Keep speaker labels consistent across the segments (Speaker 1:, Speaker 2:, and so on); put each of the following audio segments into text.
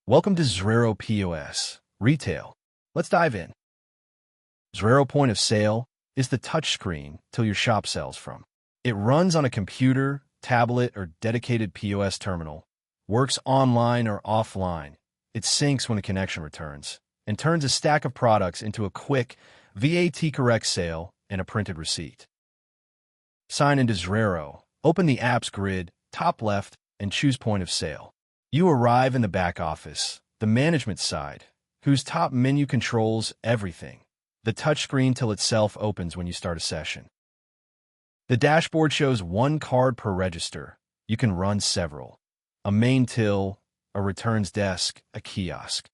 Speaker 1: Welcome to Xrero POS Retail. Let's dive in. Xrero Point of Sale is the touchscreen till your shop sells from. It runs on a computer, tablet, or dedicated POS terminal, works online or offline. It syncs when the connection returns, and turns a stack of products into a quick VAT-correct sale and a printed receipt. Sign into Xrero, open the app's grid, top left, and choose Point of Sale. You arrive in the back office, the management side, whose top menu controls everything. The touchscreen till itself opens when you start a session. The dashboard shows one card per register. You can run several. A main till, a returns desk, a kiosk.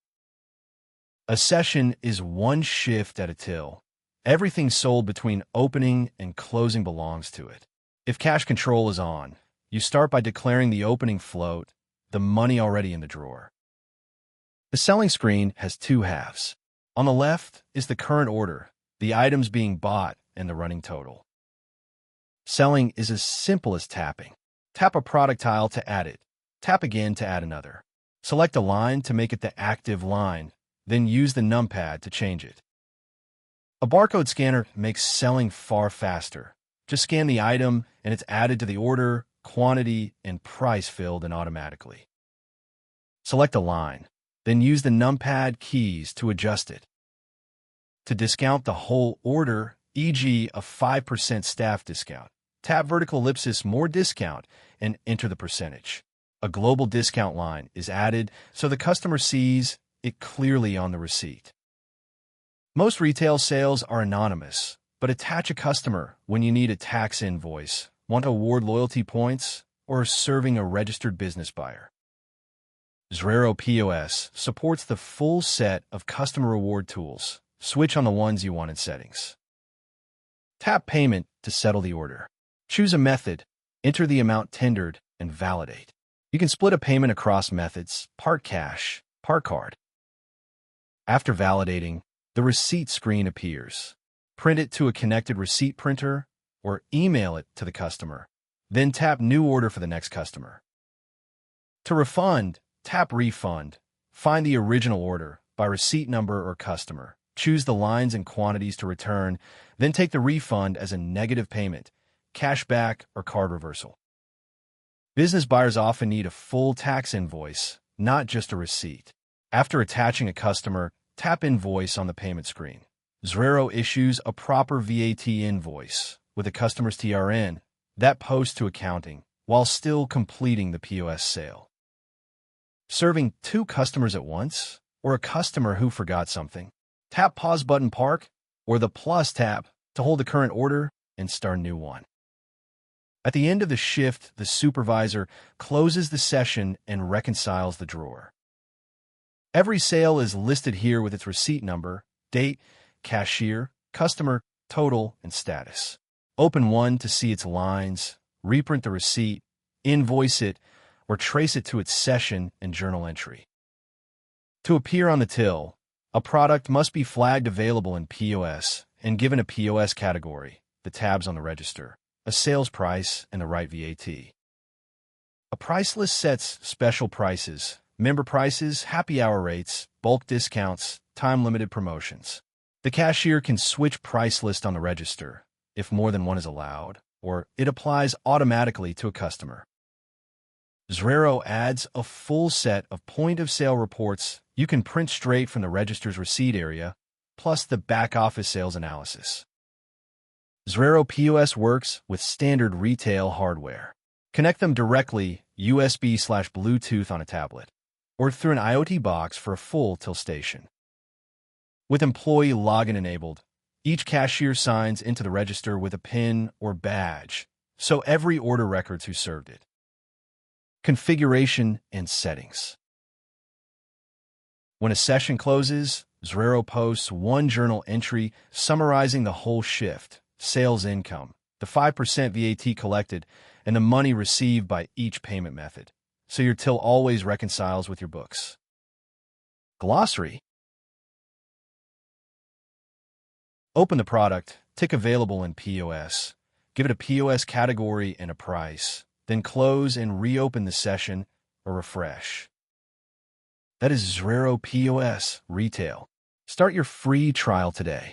Speaker 1: A session is one shift at a till. Everything sold between opening and closing belongs to it. If cash control is on, you start by declaring the opening float, the money already in the drawer. The selling screen has two halves. On the left is the current order, the items being bought, and the running total. Selling is as simple as tapping. Tap a product tile to add it. Tap again to add another. Select a line to make it the active line, then use the numpad to change it. A barcode scanner makes selling far faster. Just scan the item, and it's added to the order, quantity, and price filled in automatically. Select a line, then use the numpad keys to adjust it. To discount the whole order, e.g. a 5% staff discount, tap vertical ellipsis more discount and enter the percentage. A global discount line is added so the customer sees it clearly on the receipt. Most retail sales are anonymous, but attach a customer when you need a tax invoice, want to award loyalty points, or are serving a registered business buyer. Xrero POS supports the full set of customer reward tools. Switch on the ones you want in settings. Tap Payment to settle the order. Choose a method, enter the amount tendered, and validate. You can split a payment across methods, part cash, part card. After validating, the receipt screen appears. Print it to a connected receipt printer or email it to the customer. Then tap New Order for the next customer. To refund, tap Refund. Find the original order by receipt number or customer. Choose the lines and quantities to return, then take the refund as a negative payment, cash back, or card reversal. Business buyers often need a full tax invoice, not just a receipt. After attaching a customer, tap Invoice on the payment screen. Xrero issues a proper VAT invoice with a customer's TRN that posts to accounting while still completing the POS sale. Serving two customers at once, or a customer who forgot something, tap Pause button Park or the plus tap to hold the current order and start a new one. At the end of the shift, the supervisor closes the session and reconciles the drawer. Every sale is listed here with its receipt number, date, cashier, customer, total, and status. Open one to see its lines, reprint the receipt, invoice it, or trace it to its session and journal entry. To appear on the till, a product must be flagged available in POS and given a POS category, the tabs on the register, a sales price, and the right VAT. A price list sets special prices, member prices, happy hour rates, bulk discounts, time-limited promotions. The cashier can switch price list on the register if more than one is allowed, or it applies automatically to a customer. Xrero adds a full set of point-of-sale reports you can print straight from the register's receipt area, plus the back-office sales analysis. Xrero POS works with standard retail hardware. Connect them directly USB/Bluetooth on a tablet, or through an IoT box for a full till station. With employee login enabled, each cashier signs into the register with a PIN or badge, so every order records who served it. Configuration and settings. When a session closes, Xrero posts one journal entry summarizing the whole shift, sales income, the 5% VAT collected, and the money received by each payment method, so your till always reconciles with your books. Glossary. Open the product, tick Available in POS, give it a POS category and a price, then close and reopen the session or refresh. That is Xrero POS Retail. Start your free trial today.